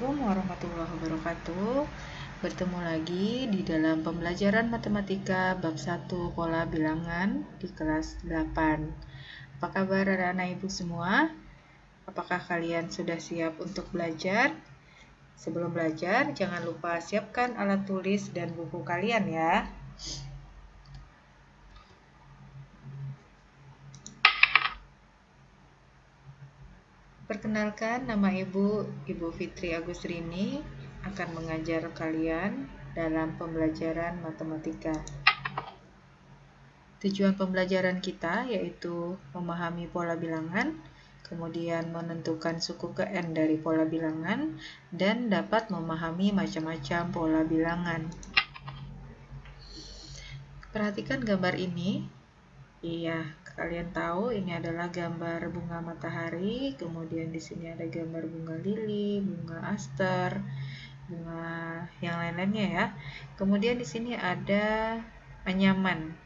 Assalamualaikum warahmatullahi wabarakatuh. Bertemu lagi di dalam pembelajaran matematika bab 1 pola bilangan di kelas 8. Apa kabar anak-anak ibu semua? Apakah kalian sudah siap untuk belajar? Sebelum belajar, jangan lupa siapkan alat tulis dan buku kalian ya. Perkenalkan, nama Ibu Fitri Agusrini akan mengajar kalian dalam pembelajaran matematika. Tujuan pembelajaran kita yaitu memahami pola bilangan, kemudian menentukan suku ke N dari pola bilangan, dan dapat memahami macam-macam pola bilangan. Perhatikan gambar ini. Iya, kalian tahu ini adalah gambar bunga matahari, kemudian di sini ada gambar bunga lili, bunga aster, bunga yang lain-lainnya ya. Kemudian di sini ada anyaman.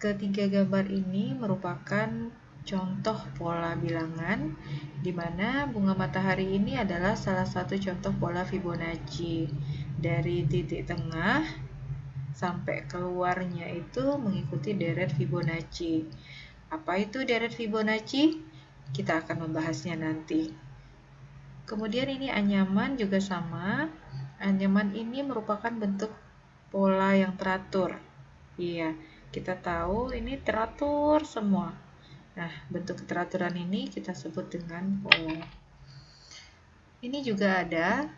Ketiga gambar ini merupakan contoh pola bilangan, di mana bunga matahari ini adalah salah satu contoh pola Fibonacci. Dari titik tengah sampai keluarnya itu mengikuti deret Fibonacci. Apa itu deret Fibonacci? Kita akan membahasnya nanti. Kemudian ini anyaman juga sama. Anyaman ini merupakan bentuk pola yang teratur. Iya, kita tahu ini teratur semua. Nah, bentuk keteraturan ini kita sebut dengan pola. Ini juga ada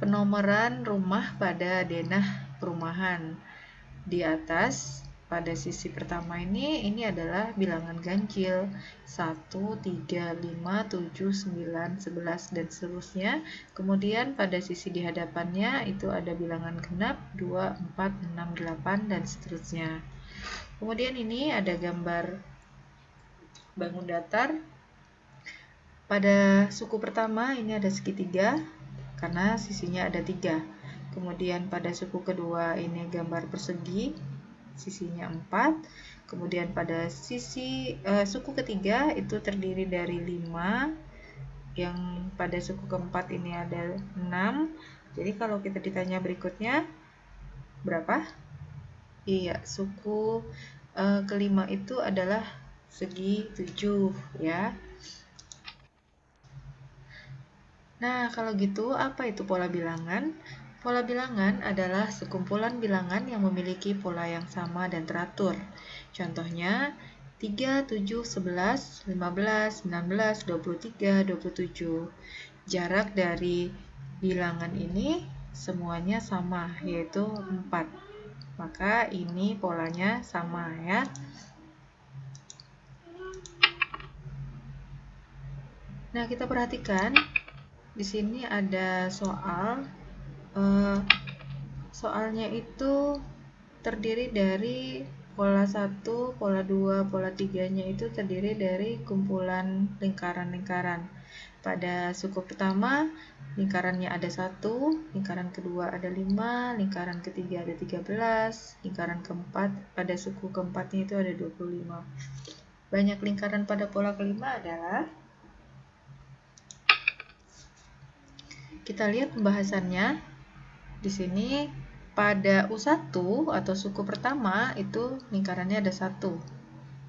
penomoran rumah pada denah perumahan. Di atas, pada sisi pertama ini adalah bilangan ganjil 1, 3, 5, 7, 9, 11, dan seterusnya. Kemudian pada sisi di hadapannya itu ada bilangan genap 2, 4, 6, 8, dan seterusnya. Kemudian ini ada gambar bangun datar. Pada suku pertama ini ada segitiga karena sisinya ada 3. Kemudian pada suku kedua ini gambar persegi, sisinya 4. Kemudian pada suku ketiga itu terdiri dari 5. Yang pada suku keempat ini ada 6. Jadi kalau kita ditanya berikutnya berapa? Iya, suku kelima itu adalah segi 7 ya. Nah, kalau gitu apa itu pola bilangan? Pola bilangan adalah sekumpulan bilangan yang memiliki pola yang sama dan teratur. Contohnya 3, 7, 11, 15, 19, 23, 27. Jarak dari bilangan ini semuanya sama, yaitu 4. Maka ini polanya sama ya. Nah, kita perhatikan di sini ada soal. Soalnya itu terdiri dari pola 1, pola 2, pola 3-nya itu terdiri dari kumpulan lingkaran-lingkaran. Pada suku pertama, lingkarannya ada 1, lingkaran kedua ada 5, lingkaran ketiga ada 13, lingkaran keempat, pada suku keempatnya itu ada 25. Banyak lingkaran pada pola kelima adalah, kita lihat pembahasannya. Di sini pada U1 atau suku pertama itu lingkarannya ada 1.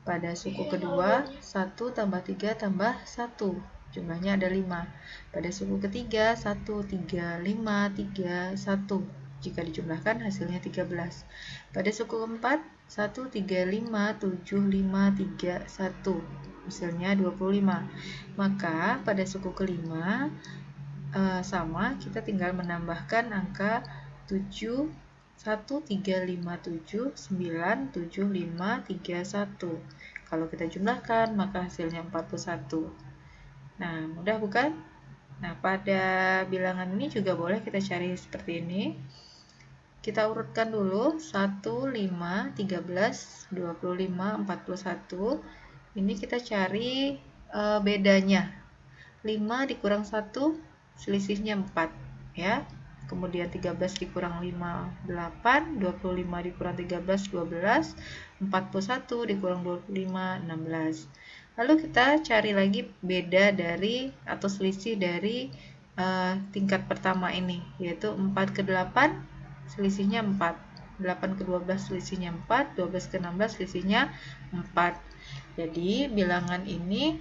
Pada suku kedua 1 tambah 3 tambah 1. Jumlahnya ada 5. Pada suku ketiga 1, 3, 5, 3, 1. Jika dijumlahkan hasilnya 13. Pada suku keempat 1, 3, 5, 7, 5, 3, 1. Hasilnya 25. Maka pada suku kelima sama, kita tinggal menambahkan angka 7, 1, 3, 5, 7, 9, 7, 5, 3, 1. Kalau kita jumlahkan, maka hasilnya 41. Nah, mudah bukan? Nah, pada bilangan ini juga boleh kita cari seperti ini. Kita urutkan dulu 1, 5, 13, 25, 41. Ini kita cari bedanya. 5 dikurang 1 selisihnya 4 ya. Kemudian 13 dikurang 5 8, 25 dikurang 13 12, 41 dikurang 25 16. Lalu kita cari lagi beda dari atau selisih dari tingkat pertama ini, yaitu 4 ke 8 selisihnya 4, 8 ke 12 selisihnya 4, 12 ke 16 selisihnya 4. Jadi bilangan ini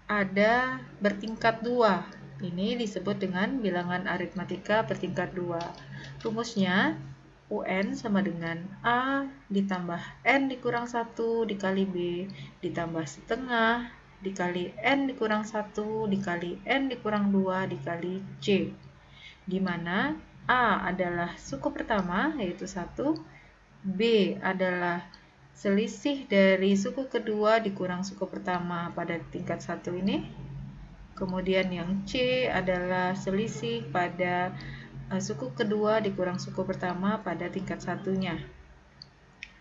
ada bertingkat 2. Ini disebut dengan bilangan aritmatika bertingkat 2. Rumusnya UN sama dengan A ditambah N dikurang 1 dikali B ditambah setengah dikali N dikurang 1 dikali N dikurang 2 dikali C, di mana A adalah suku pertama yaitu 1, B adalah selisih dari suku kedua dikurang suku pertama pada tingkat 1 ini, kemudian yang C adalah selisih pada suku kedua dikurang suku pertama pada tingkat satunya.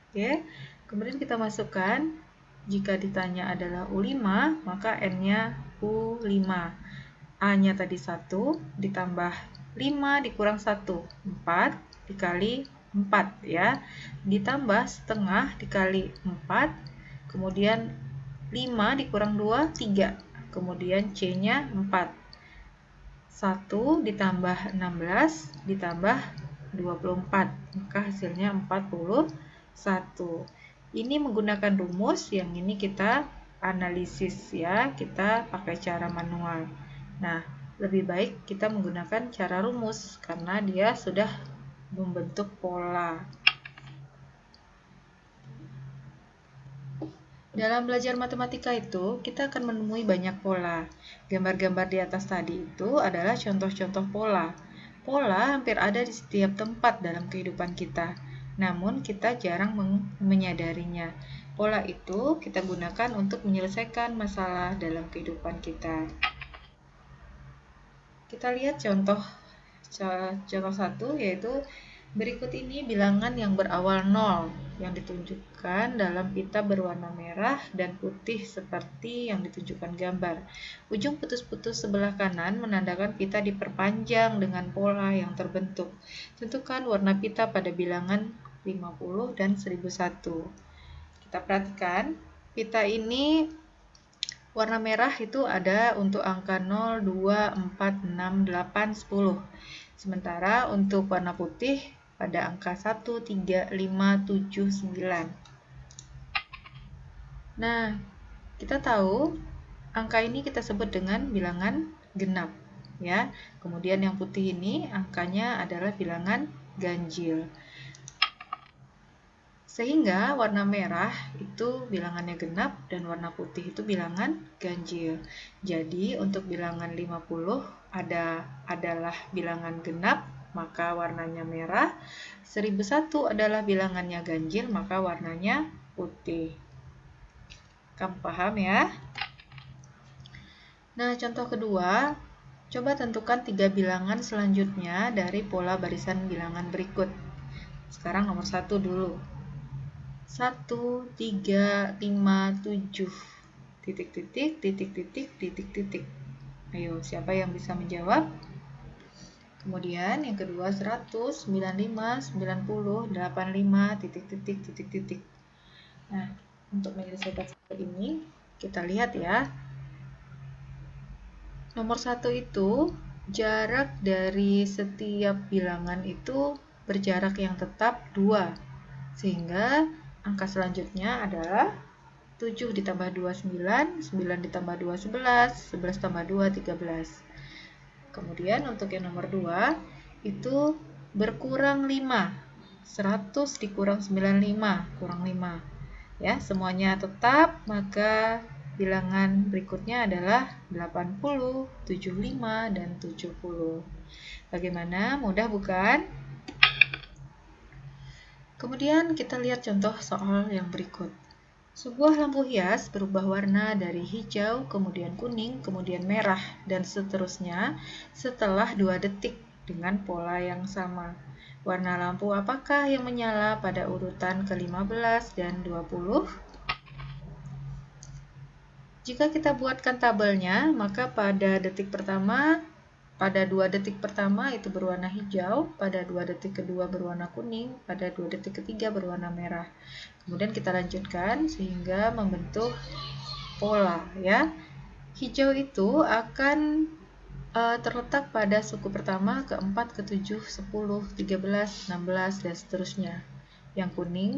Oke, kemudian kita masukkan, jika ditanya adalah U5, maka N-nya U5. A-nya tadi 1, ditambah 5 dikurang 1, 4, dikali 4 ya. Ditambah setengah dikali 4, kemudian 5 dikurang 2, 3. Kemudian C-nya 4. 1 ditambah 16 ditambah 24, maka hasilnya 41. Ini menggunakan rumus, yang ini kita analisis ya, kita pakai cara manual. Nah, lebih baik kita menggunakan cara rumus karena dia sudah membentuk pola. Dalam belajar matematika itu, kita akan menemui banyak pola. Gambar-gambar di atas tadi itu adalah contoh-contoh pola. Pola hampir ada di setiap tempat dalam kehidupan kita, namun kita jarang menyadarinya. Pola itu kita gunakan untuk menyelesaikan masalah dalam kehidupan kita. Kita lihat contoh satu, yaitu berikut ini bilangan yang berawal 0 yang ditunjukkan dalam pita berwarna merah dan putih seperti yang ditunjukkan gambar. Ujung putus-putus sebelah kanan menandakan pita diperpanjang dengan pola yang terbentuk. Tentukan warna pita pada bilangan 50 dan 1001. Kita perhatikan, pita ini warna merah itu ada untuk angka 0, 2, 4, 6, 8, 10. Sementara untuk warna putih pada angka 1, 3, 5, 7, 9. Nah, kita tahu angka ini kita sebut dengan bilangan genap ya. Kemudian yang putih ini angkanya adalah bilangan ganjil. Sehingga warna merah itu bilangannya genap dan warna putih itu bilangan ganjil. Jadi untuk bilangan 50 adalah bilangan genap, maka warnanya merah. 1001 adalah bilangannya ganjil, maka warnanya putih. Kamu paham ya? Nah, contoh kedua, coba tentukan 3 bilangan selanjutnya dari pola barisan bilangan berikut. Sekarang nomor 1 dulu. 1, 3, 5, 7, titik, titik, titik, titik, titik, titik. Ayo, siapa yang bisa menjawab? Kemudian yang kedua 100, 95, 90, 85, titik, titik, titik, titik. Nah, untuk menyelesaikan seperti ini, kita lihat ya. Nomor 1 itu, jarak dari setiap bilangan itu berjarak yang tetap 2. Sehingga angka selanjutnya adalah 7 ditambah 2, 9, 9 ditambah 2, 11, 11 tambah 2, 13. Kemudian untuk yang nomor 2, itu berkurang 5. 100 dikurang 95, kurang 5. Ya, semuanya tetap, maka bilangan berikutnya adalah 80, 75, dan 70. Bagaimana? Mudah bukan? Kemudian kita lihat contoh soal yang berikut. Sebuah lampu hias berubah warna dari hijau, kemudian kuning, kemudian merah, dan seterusnya setelah 2 detik dengan pola yang sama. Warna lampu apakah yang menyala pada urutan ke-15 dan 20? Jika kita buatkan tabelnya, maka pada 2 detik pertama itu berwarna hijau, pada 2 detik kedua berwarna kuning, pada 2 detik ketiga berwarna merah. Kemudian kita lanjutkan sehingga membentuk pola ya. Hijau itu akan terletak pada suku pertama, keempat, ketujuh, 10, 13, 16, dan seterusnya. Yang kuning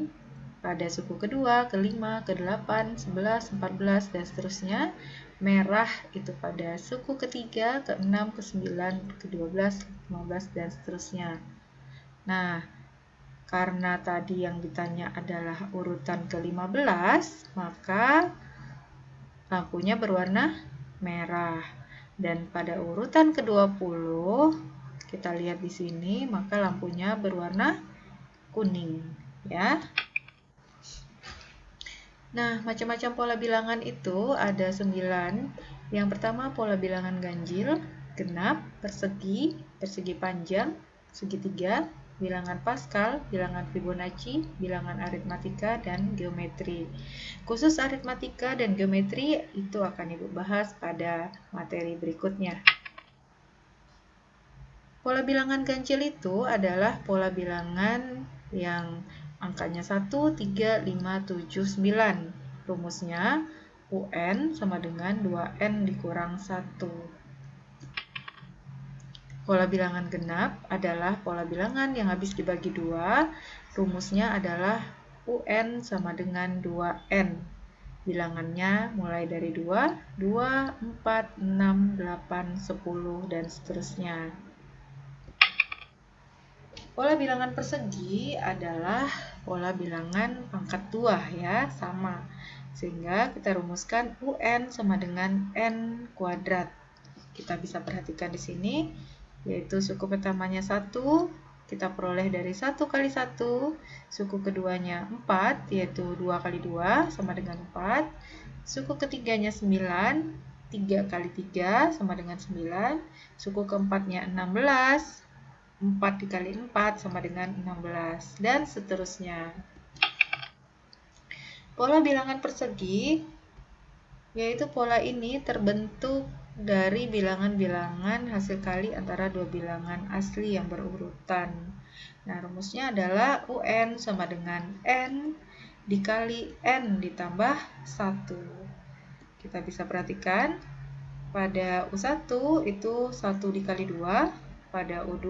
pada suku kedua, kelima, ke-8, 11, 14, dan seterusnya. Merah itu pada suku ketiga, ke-6, ke-9, ke-12, 15, dan seterusnya. Nah, karena tadi yang ditanya adalah urutan ke-15, maka lampunya berwarna merah. Dan pada urutan ke-20, kita lihat di sini, maka lampunya berwarna kuning, ya. Nah, macam-macam pola bilangan itu ada 9. Yang pertama pola bilangan ganjil, genap, persegi, persegi panjang, segitiga, bilangan Pascal, bilangan Fibonacci, bilangan aritmatika, dan geometri. Khusus aritmatika dan geometri itu akan Ibu bahas pada materi berikutnya. Pola bilangan ganjil itu adalah pola bilangan yang angkanya 1, 3, 5, 7, 9. Rumusnya UN sama dengan 2N dikurang 1. Pola bilangan genap adalah pola bilangan yang habis dibagi 2. Rumusnya adalah UN sama dengan 2N. Bilangannya mulai dari 2, 2, 4, 6, 8, 10, dan seterusnya. Pola bilangan persegi adalah pola bilangan pangkat 2 ya, sama. Sehingga kita rumuskan UN sama dengan N kuadrat. Kita bisa perhatikan di sini, yaitu suku pertamanya 1, kita peroleh dari 1 kali 1, suku keduanya 4, yaitu 2 kali 2 sama dengan 4, suku ketiganya 9, 3 kali 3 sama dengan 9, suku keempatnya 16, 4 dikali 4 sama dengan 16, dan seterusnya. Pola bilangan persegi, yaitu pola ini terbentuk dari bilangan-bilangan hasil kali antara dua bilangan asli yang berurutan. Nah, rumusnya adalah UN sama dengan N dikali N ditambah 1. Kita bisa perhatikan, pada U1 itu 1 dikali 2, pada U2,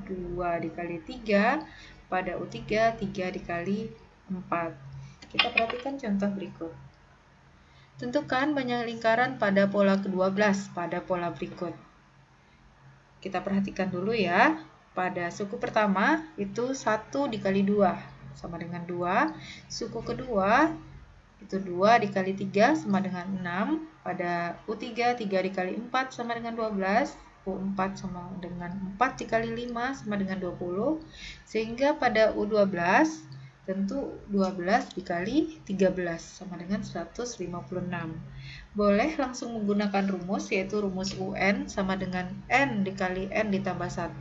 2 dikali 3, pada U3, 3 dikali 4. Kita perhatikan contoh berikut. Tentukan banyak lingkaran pada pola ke-12 pada pola berikut. Kita perhatikan dulu ya. Pada suku pertama itu 1 dikali 2 sama dengan 2. Suku kedua itu 2 dikali 3 sama dengan 6. Pada U3, 3 dikali 4 sama dengan 12. U4 sama dengan 4 dikali 5 sama dengan 20. Sehingga pada U12 tentu 12 dikali 13 sama dengan 156. Boleh langsung menggunakan rumus, yaitu rumus UN sama dengan N dikali N ditambah 1.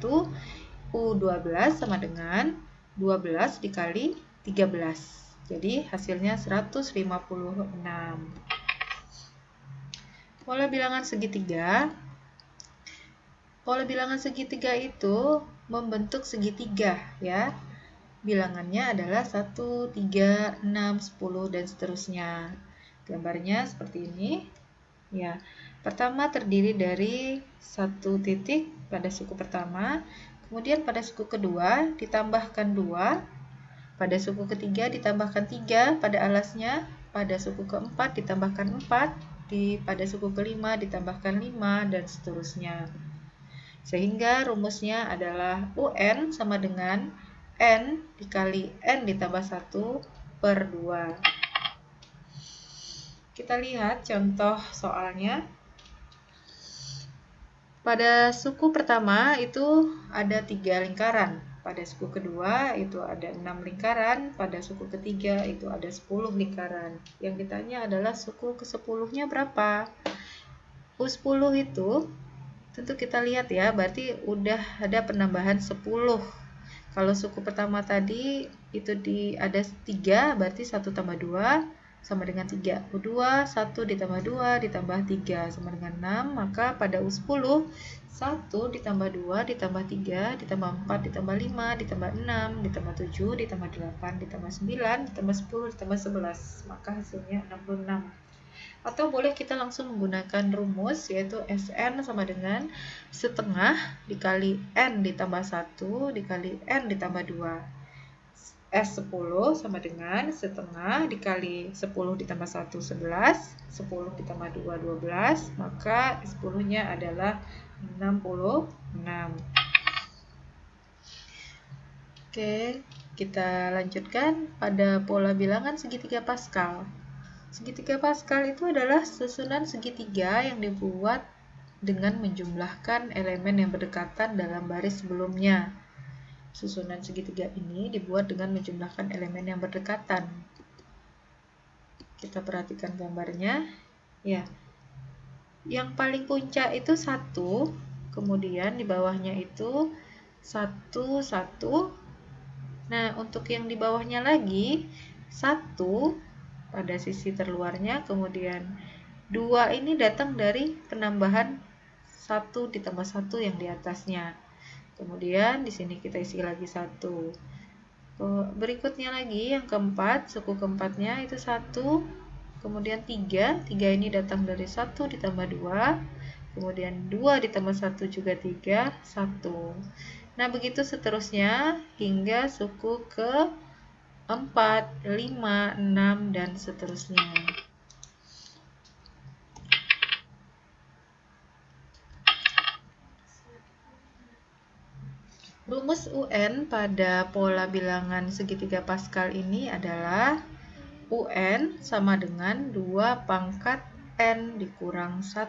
U12 sama dengan 12 dikali 13. Jadi hasilnya 156. Pola bilangan segitiga. Pola bilangan segitiga itu membentuk segitiga ya. Bilangannya adalah 1, 3, 6, 10, dan seterusnya. Gambarnya seperti ini. Ya, pertama terdiri dari 1 titik pada suku pertama, kemudian pada suku kedua ditambahkan 2, pada suku ketiga ditambahkan 3 pada alasnya, pada suku keempat ditambahkan 4, pada suku kelima ditambahkan 5, dan seterusnya. Sehingga rumusnya adalah UN sama dengan N dikali N ditambah 1 per 2. Kita lihat contoh soalnya. Pada suku pertama itu ada 3 lingkaran. Pada suku kedua itu ada 6 lingkaran. Pada suku ketiga itu ada 10 lingkaran. Yang ditanya adalah suku ke-10-nya berapa? U10 itu tentu kita lihat ya, berarti udah ada penambahan 10. Kalau suku pertama tadi itu ada 3, berarti 1 tambah 2 sama dengan 3. U2, 1 ditambah 2 ditambah 3 sama dengan 6. Maka pada U10, 1 ditambah 2 ditambah 3 ditambah 4 ditambah 5 ditambah 6 ditambah 7 ditambah 8 ditambah 9 ditambah 10 ditambah 11. Maka hasilnya 66. Atau boleh kita langsung menggunakan rumus, yaitu Sn sama dengan setengah dikali N ditambah 1 dikali N ditambah 2. S10 sama dengan setengah dikali 10 ditambah 1, 11. 10 ditambah 2, 12. Maka S10-nya adalah 66. Oke, kita lanjutkan pada pola bilangan segitiga Pascal. Segitiga Pascal itu adalah susunan segitiga yang dibuat dengan menjumlahkan elemen yang berdekatan dalam baris sebelumnya. Susunan segitiga ini dibuat dengan menjumlahkan elemen yang berdekatan. Kita perhatikan gambarnya. Ya, yang paling puncak itu 1, kemudian di bawahnya itu 1, 1. Nah, untuk yang di bawahnya lagi 1 pada sisi terluarnya, kemudian 2 ini datang dari penambahan 1 ditambah 1 yang di atasnya. Kemudian di sini kita isi lagi 1. Berikutnya lagi yang keempat, suku keempatnya itu 1, kemudian 3. 3 ini datang dari 1 ditambah 2, kemudian 2 ditambah 1 juga 3, 1. Nah, begitu seterusnya hingga suku ke 4, 5, 6, dan seterusnya. Rumus UN pada pola bilangan segitiga Pascal ini adalah UN sama dengan 2 pangkat N dikurang 1.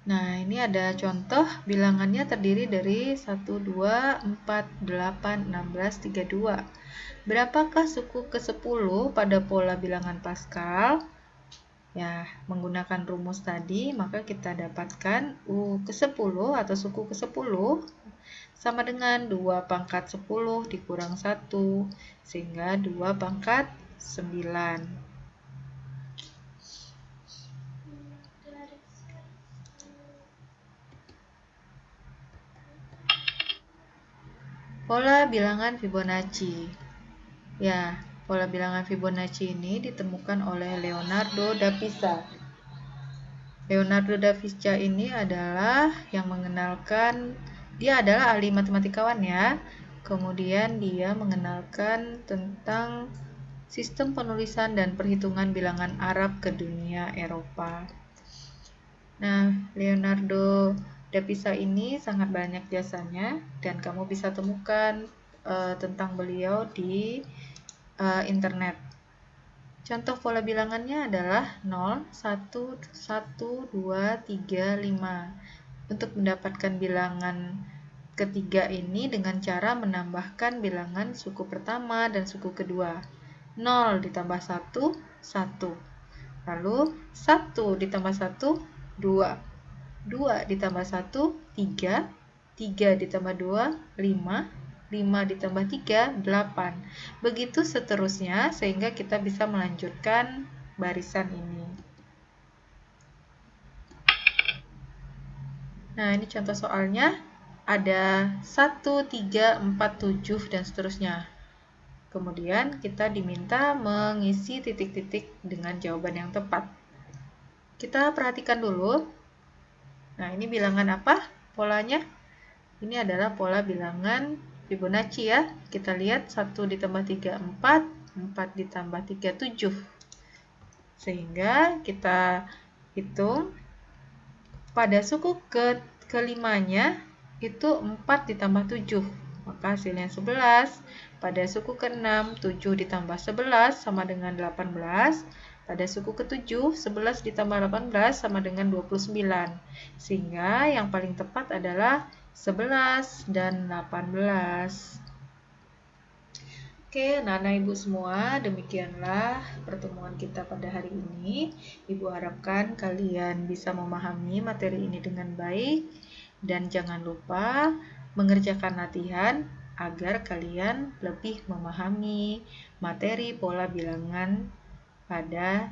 Nah, ini ada contoh bilangannya terdiri dari 1, 2, 4, 8, 16, 32. Berapakah suku ke-10 pada pola bilangan Pascal? Ya, menggunakan rumus tadi, maka kita dapatkan U ke-10 atau suku ke-10 sama dengan 2 pangkat 10 dikurang 1, sehingga 2 pangkat 9. Pola bilangan Fibonacci. Ya, pola bilangan Fibonacci ini ditemukan oleh Leonardo da Pisa. Leonardo da Vinci ini adalah yang mengenalkan, dia adalah ahli matematikawan ya. Kemudian dia mengenalkan tentang sistem penulisan dan perhitungan bilangan Arab ke dunia Eropa. Nah, Leonardo da Pisa ini sangat banyak jasanya dan kamu bisa temukan tentang beliau di internet. Contoh pola bilangannya adalah 0, 1, 1, 2, 3, 5. Untuk mendapatkan bilangan ketiga ini dengan cara menambahkan bilangan suku pertama dan suku kedua. 0 ditambah 1, 1. Lalu 1 ditambah 1, 2. 2 ditambah 1, 3. 3 ditambah 2, 5. 5 ditambah 3, 8. Begitu seterusnya sehingga kita bisa melanjutkan barisan ini. Nah, ini contoh soalnya. Ada 1, 3, 4, 7, dan seterusnya. Kemudian kita diminta mengisi titik-titik dengan jawaban yang tepat. Kita perhatikan dulu. Nah, ini bilangan apa polanya? Ini adalah pola bilangan Fibonacci ya. Kita lihat 1 ditambah 3, 4. 4 ditambah 3, 7. Sehingga kita hitung pada suku kelimanya itu 4 ditambah 7. Maka hasilnya 11. Pada suku ke-6, 7 ditambah 11 sama dengan 18. Pada suku ke-7, 11 ditambah 18 sama dengan 29. Sehingga yang paling tepat adalah 11 dan 18. Oke, anak-anak ibu semua, demikianlah pertemuan kita pada hari ini. Ibu harapkan kalian bisa memahami materi ini dengan baik dan jangan lupa mengerjakan latihan agar kalian lebih memahami materi pola bilangan pada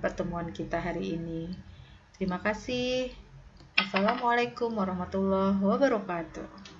pertemuan kita hari ini. Terima kasih. Assalamualaikum warahmatullahi wabarakatuh.